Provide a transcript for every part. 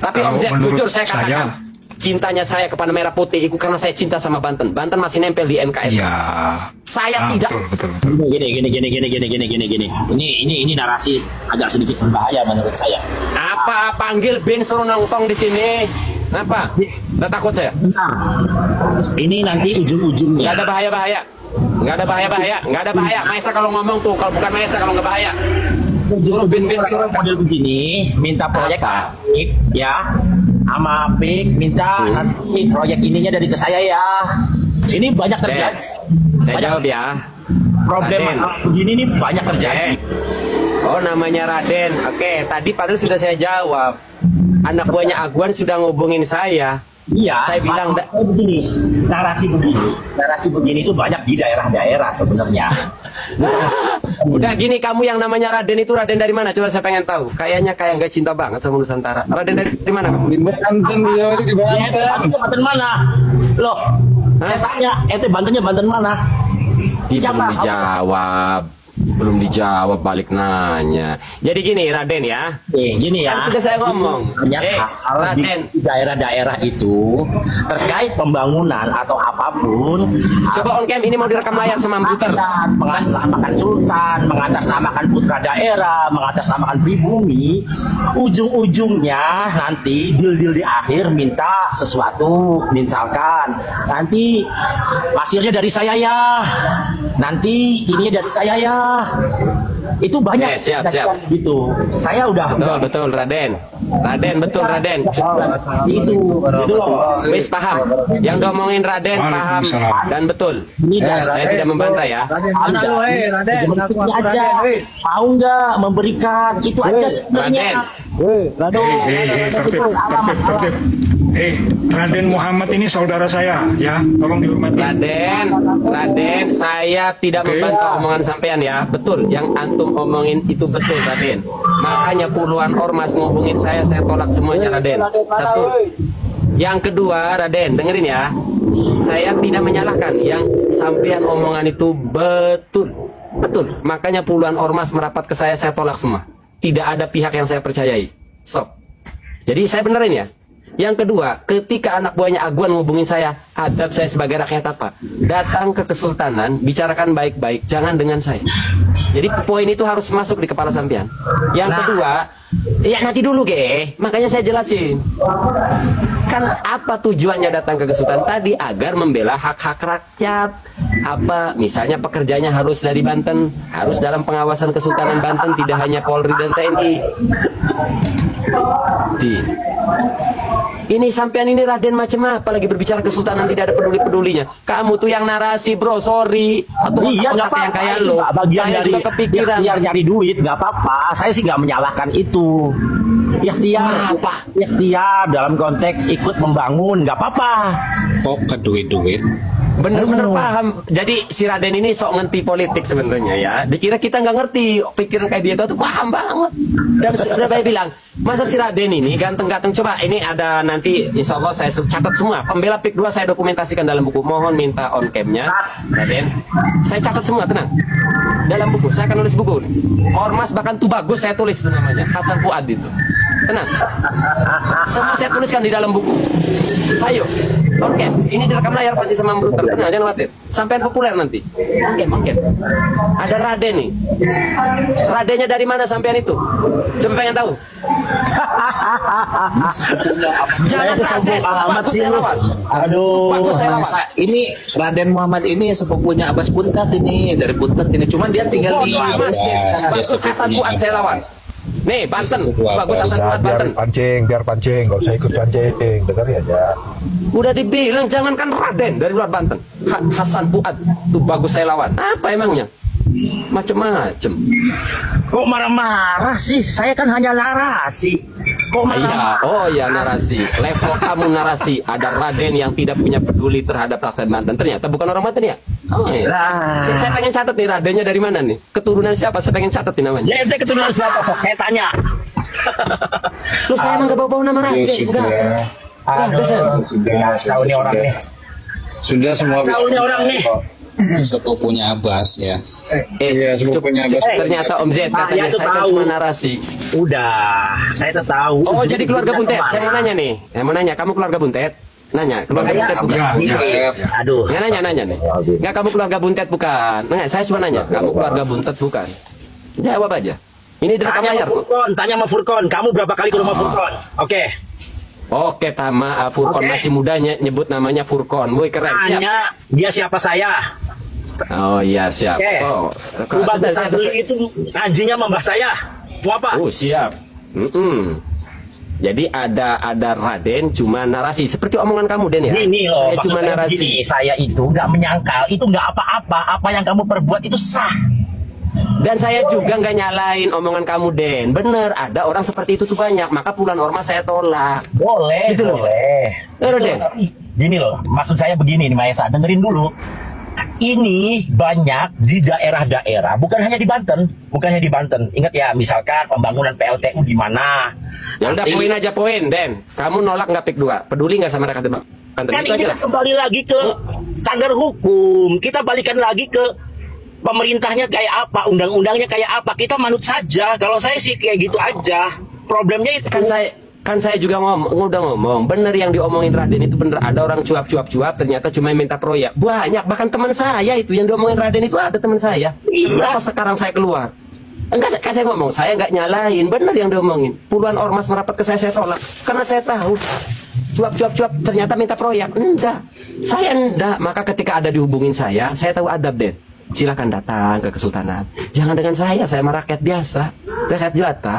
Tapi Om Z, jujur saya katakan, cintanya saya kepada merah putih itu karena saya cinta sama Banten. Banten masih nempel di NKRI. Iya. Saya tidak. Betul. Gini. Ini narasi agak sedikit berbahaya menurut saya. Apa panggil Ben suruh nongkrong di sini? Apa? Udah takut saya. Bentar. Ini nanti ujung-ujungnya. Nggak ada bahaya-bahaya. Nggak ada bahaya. Maesa kalau ngomong tuh, kalau bukan Maesa kalau nggak bahaya. Ujung-ujungnya model begini, minta proyek ya. Sama Pik minta nanti proyek ininya dari ke saya ya. Ini banyak terjadi. Saya jawab ya. Problem begini nih banyak terjadi. Oh, namanya Raden. Oke, tadi padahal sudah saya jawab. Anak buahnya Aguan sudah ngubungin saya. Iya, saya bilang begini. Narasi begini itu banyak di daerah-daerah sebenarnya. Udah gini, kamu yang namanya Raden itu Raden dari mana? Coba saya pengen tahu. Kayaknya kayak nggak cinta banget sama Nusantara. Raden dari mana kamu? Di Banten, di Banten. Banten mana? Loh, saya tanya, Bantennya Banten mana? Belum dijawab balik nanya. Jadi gini Raden ya. Gini ya. Kan sudah saya ngomong. Raden, di daerah-daerah itu terkait pembangunan atau apapun. Coba on cam ini mau direkam layar sama Buter. Mengatasnamakan Sultan, mengatasnamakan putra daerah, mengatasnamakan pribumi. Ujung-ujungnya nanti deal-deal di akhir minta sesuatu, misalkan nanti pasirnya dari saya ya. Nanti ini dari saya ya. Itu banyak siap. gitu. Saya udah betul Raden. Betul Raden. Itu loh. Wis paham. Yang ngomongin Raden paham dan betul. Saya tidak membantah ya. Raden aja. Mau nggak memberikan itu aja sebenarnya. Tertib. Raden Muhammad ini saudara saya, ya, tolong dihormati. Raden, saya tidak membantah omongan sampean ya, betul. Yang antum omongin itu betul, Raden. Makanya puluhan ormas ngomongin saya tolak semuanya, Raden. Satu. Yang kedua, Raden, dengerin ya. Saya tidak menyalahkan yang sampean omongan itu betul. Makanya puluhan ormas merapat ke saya tolak semua. Tidak ada pihak yang saya percayai. Stop. Jadi saya benerin ya. Yang kedua, ketika anak buahnya Aguan ngubungin saya, adab saya sebagai rakyat apa? Datang ke kesultanan, bicarakan baik-baik, jangan dengan saya. Jadi poin itu harus masuk di kepala sampean. Yang kedua, ya nanti dulu makanya saya jelasin. Kan apa tujuannya datang ke kesultanan tadi? Agar membela hak-hak rakyat. Apa misalnya pekerjanya harus dari Banten, harus dalam pengawasan Kesultanan Banten, tidak hanya Polri dan TNI. Ini sampean ini Raden macam apa lagi berbicara kesultanan tidak ada peduli-pedulinya. Kamu tuh yang narasi bro, sorry. Atau iya, nggak apa-apa, yang kayak lo. Bagian saya dari juga kepikiran. Ikhtiar nyari duit nggak apa-apa. Saya sih nggak menyalahkan itu. Ikhtiar dalam konteks ikut membangun nggak apa-apa. Kok ke duit-duit? Bener-bener paham. Jadi si Raden ini sok ngerti politik sebenarnya ya. Dikira kita nggak ngerti pikiran kayak dia tuh paham banget. Dan sudah saya bilang, masa si Raden ini ganteng-ganteng. Coba ini ada nanti insya Allah saya catat semua. Pembela PIK 2 saya dokumentasikan dalam buku. Mohon minta on cam-nya Raden. Saya catat semua, tenang. Dalam buku, saya akan nulis buku. Ormas bahkan tuh bagus saya tulis itu namanya. Hasan Fuad itu. Tenang. Semua saya tuliskan di dalam buku. Ayo. Oke, ini direkam layar pasti sama Bruter. Tenang, jangan khawatir. Sampai populer nanti. Oke. Ada Raden nih. Radennya dari mana sampean itu? Coba pengen tahu. Jangan kaget. Alamat sih lu. Aduh. Bagus saya lawan. Ini Raden Muhammad ini sepupunya Abbas Buntat ini, dari Buntat ini. Cuman dia tinggal di BSD sekarang. Bagus Hasan Fuad saya lawan. Nih, Banten. Bagus Hasan Fuad Banten. Biar pancing, gak usah ikut pancing, dengerin aja. Udah dibilang jangankan Raden dari luar Banten. Hasan Fuad tuh bagus saya lawan. Apa emangnya? Macem-macem. Kok marah-marah sih? Saya kan hanya narasi. Kok marah? Oh ya narasi. Level kamu narasi. Ada Raden yang tidak punya peduli terhadap rakyat Banten. Ternyata bukan orang Banten ya? Oh iya. Saya pengen catat nih Radennya dari mana nih? Keturunan siapa? Saya pengen catat nih namanya. Ya ente keturunan siapa? Sok saya tanya. Lu saya emang gak bawa-bawa nama Raden. Enggak. Sudah, kacau nih orang nih. Sudah semua. Kacau nih orang nih. Sepupunya Abbas ya. Ternyata Om Z katanya itu saya kan tahu. cuma narasi. Udah, saya tuh tahu. Oh, jadi keluarga Buntet. Saya mau nanya nih. Saya mau nanya, kamu keluarga Buntet? Nanya, keluarga Buntet bukan? Aduh. Nggak nanya nih. Nggak, kamu keluarga Buntet bukan? Nggak, saya cuma nanya, kamu keluarga Buntet bukan? Jawab aja. Ini direkam Tanya layar sama kok. Furkon, tanya sama Furkon. Kamu berapa kali ke rumah Furkon? Oke. Oke, Furkon Oke. masih mudanya nyebut namanya Furkon. Woi, keren. Siap. Tanya dia siapa saya. Oh iya, siap. Oke. Oh, Ubah sudah, besar saya- itu anjingnya membah saya. Mau apa? Oh, siap. Jadi ada Raden cuma narasi seperti omongan kamu Den ya. Gini loh, Saya maksud cuma saya narasi. begini, saya itu nggak menyangkal, itu nggak apa-apa. Apa yang kamu perbuat itu sah. Dan saya juga nggak nyalain omongan kamu Den. Bener, ada orang seperti itu tuh banyak. Maka puluhan ormas saya tolak. Boleh, Gitu loh. boleh. Den. Tapi gini loh, maksud saya begini nih Maesa, dengerin dulu. Ini banyak di daerah-daerah, bukan hanya di Banten, bukan hanya di Banten. Ingat ya, misalkan pembangunan PLTU di mana. Ya udah Nanti- poin aja poin Den. Kamu nolak nggak PIK 2? Peduli nggak sama rakyat Banten? Kan Itu ini aja kan lah. kembali lagi ke standar hukum. Kita balikan lagi ke pemerintahnya kayak apa, undang-undangnya kayak apa. Kita manut saja. Kalau saya sih kayak gitu aja. Problemnya itu. Kan saya juga udah ngomong, bener yang diomongin Raden itu bener. Ada orang cuap ternyata cuma minta proyek. Banyak, bahkan teman saya itu yang diomongin Raden itu ada teman saya. Iya. Kenapa sekarang saya keluar? Enggak, kan saya ngomong, saya nggak nyalain, bener yang diomongin. Puluhan ormas merapat ke saya tolak. Karena saya tahu, cuap ternyata minta proyek. Enggak, saya enggak. Maka ketika ada dihubungin saya tahu adab deh. Silakan datang ke Kesultanan. Jangan dengan saya mah rakyat biasa, rakyat jelata.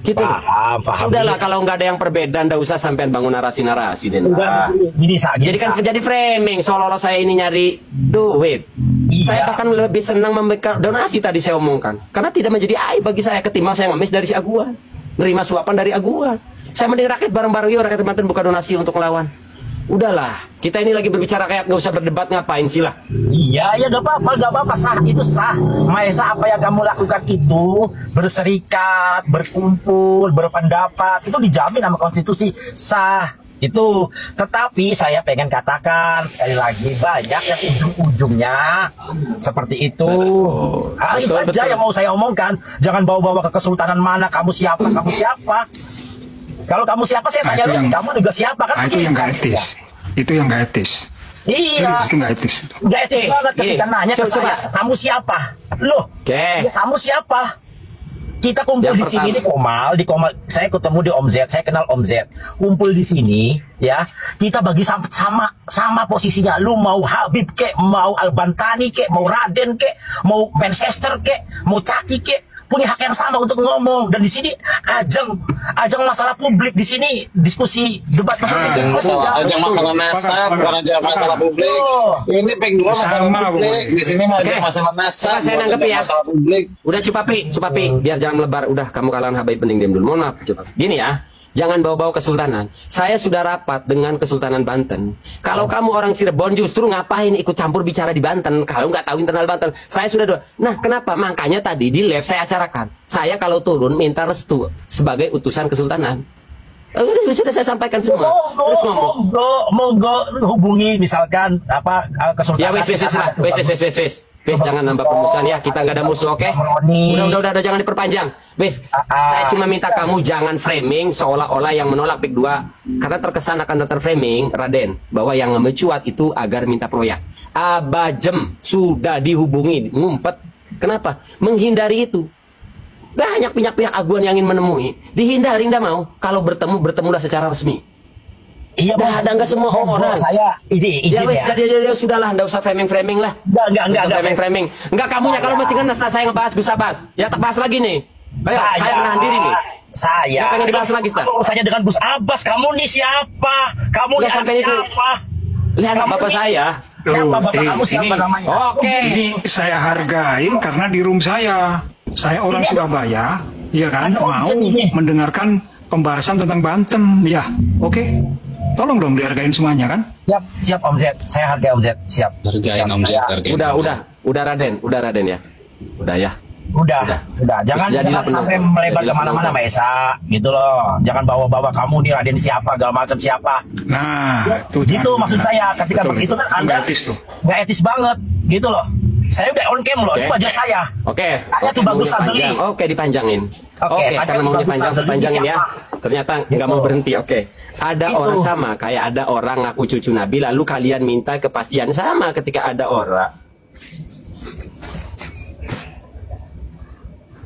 Gitu. Paham. Sudahlah, kalau nggak ada yang perbedaan, nggak usah sampean bangun narasi-narasi Den. Udah, gini Sa, gini, Jadi kan Sa. jadi framing seolah-olah saya ini nyari duit. Iya. Saya bahkan lebih senang memberikan donasi tadi saya omongkan. Karena tidak menjadi aib bagi saya ketimbang saya ngemis dari si Aguan. Nerima suapan dari Aguan. Saya mending rakyat bareng-bareng yuk, rakyat Banten buka donasi untuk melawan. Udahlah, kita ini lagi berbicara kayak nggak usah berdebat, ngapain sih lah. Iya, ya nggak apa-apa, sah, itu sah. Maesa, apa yang kamu lakukan itu, berserikat, berkumpul, berpendapat, itu dijamin sama konstitusi, sah. Itu, tetapi saya pengen katakan sekali lagi, banyak yang ujung-ujungnya seperti itu. Itu betul, aja betul. yang mau saya omongkan. Jangan bawa-bawa ke kesultanan mana, kamu siapa. Kalau kamu siapa, saya Nah, tanya itu lu, yang- kamu juga siapa kan? Nah, itu yang nggak etis. Itu yang nggak etis. Iya. Serius, itu nggak etis. Gak etis Oke, banget ketika gini. nanya ke Coba. saya, kamu siapa? Loh, Oke. ya kamu siapa? Kita kumpul Yang di sini pertama. di Komal, saya ketemu di Om Z, saya kenal Om Z. Kumpul di sini, ya. Kita bagi sama posisinya. Lu mau Habib kek, mau Al-Bantani kek, mau Raden kek, mau Manchester kek, mau Caki kek, punya hak yang sama untuk ngomong. Dan di sini ajang masalah publik, di sini diskusi debat Ajang masalah nasab, bukan aja masalah publik. Oh. Ini PIK 2 masalah Sama, publik. Bu. Di sini mah Oke. ada masalah nasab, Coba saya bukan nangkep aja ya. masalah publik. Udah Cupapi, biar jangan melebar. Udah, kamu kalangan habaib penting diam dulu. Mohon maaf, Cupapi. Gini ya, jangan bawa-bawa kesultanan. Saya sudah rapat dengan Kesultanan Banten. Kalau kamu orang Cirebon justru ngapain ikut campur bicara di Banten? Kalau nggak tahu internal Banten, saya sudah doa. Nah, kenapa? Makanya tadi di live saya acarakan. Saya kalau turun minta restu sebagai utusan Kesultanan. Sudah saya sampaikan semua. Terus ngomong. Monggo hubungi misalkan apa kesultanan. Ya wes, jangan nambah permusuhan ya. Kita nggak ada musuh, oke? Udah, jangan diperpanjang. Wes, saya cuma minta kamu jangan framing seolah-olah yang menolak PIK 2 karena terkesan akan terframing Raden bahwa yang mencuat itu agar minta proyek. Abajem sudah dihubungi, ngumpet. Kenapa? Menghindari itu. Banyak pihak-pihak Aguan yang ingin menemui, dihindari nggak mau. Kalau bertemulah secara resmi. Iya, Ada nggak semua orang. Saya izin Ya wes, ya. jadi sudahlah, nggak usah framing lah. Enggak. Framing. Enggak, kamunya kalau masih ngenes, saya ngebahas Gus Abbas. Ya tak bahas lagi nih. Saya menahan diri nih. Saya. Nggak pengen dibahas lagi, Star. Urusannya dengan Gus Abbas, kamu nih siapa? Kamu Nggak nih sampai itu. siapa? Lihat Kamu bapak nih- saya. Siapa bapak Tuh, kamu siapa ini- namanya? Oke. Ini saya hargain karena di room saya orang Surabaya, ya kan, Ada mau option ini. mendengarkan pembahasan tentang Banten, ya, oke, tolong dong dihargain semuanya kan. Siap Om Z. Saya hargai Om Z. Siap. Hargain Om Z, Ya. hargain. Udah Raden ya. Udah ya. Udah. Jangan Jadilah penonton. sampai melebar Jadilah kemana-mana, penonton. Mbak Esa. Gitu loh. Jangan bawa-bawa kamu nih Raden siapa, segala macam siapa. Nah, itu Gitu jangan. maksud saya. Ketika Betul, begitu itu. kan Itu Anda nggak etis tuh. nggak etis banget. gitu loh. Saya udah on cam loh, Oke. ini wajah saya. Oke. Saya tuh bagus maunya santeli. panjang. Oke, dipanjangin. Oke, Oke, panjang karena maunya bagus panjang, santeli, panjangin ya. siapa? Ternyata nggak mau berhenti. Oke. Ada Itu. orang sama, kayak ada orang ngaku cucu Nabi, lalu kalian minta kepastian sama ketika ada orang.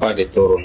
Pak diturun.